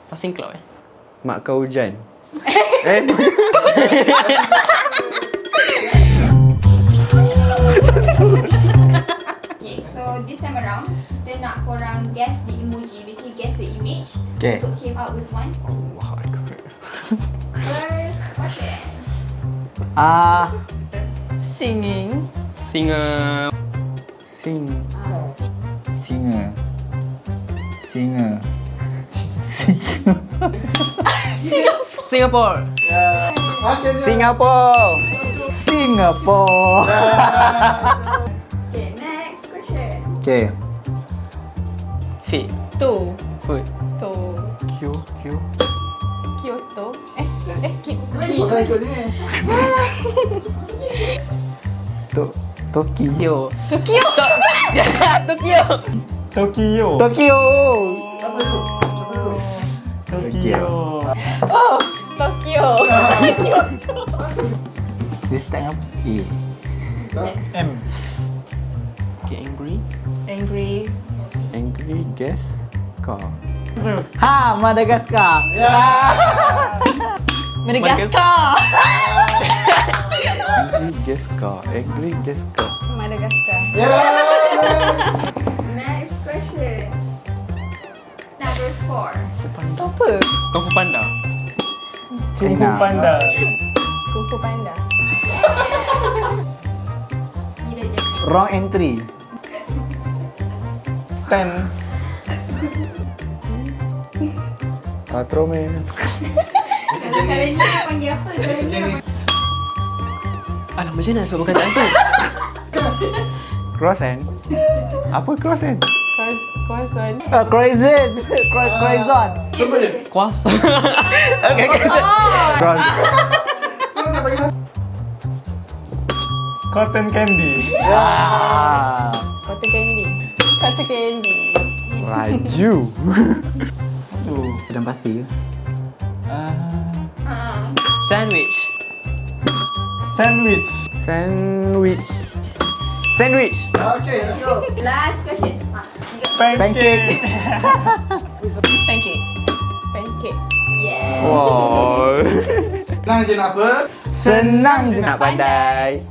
Passing clock Mak Kau HUJAN. Okay, so this time around, kita nak korang guess the emoji, basically guess the image. Okay. Untuk came out with one. Allah Akbar. First question. Singing. Singer. Singa. Singapore. Singapore. Okay, next question. Okay. Feet. To. Foot. Kyoto. Tokyo. Tokyo. Oh, Tokyo. This time apa? M. Okay, angry. Angry. Guess car. Madagascar. Madagascar. Angry guess car. Madagascar. Next question. Number 4. Apa? Kung Fu Panda. Kung Fu Panda. Kung Fu Panda. Bila je. Wrong entry. 10. Patrolman. Kalau ni nak panggil apa? Kalau ni nak Alah, macam mana sebab perkataan tu? Croissant. Apa croissant? Croissant. Croissant. Croissant. Kuasa. Okay. Cotton candy. Cotton candy. Raju. Padang pasir. Sandwich. last question. Pancake. Pancake. Yeah. Wow. Senang je nak pandai.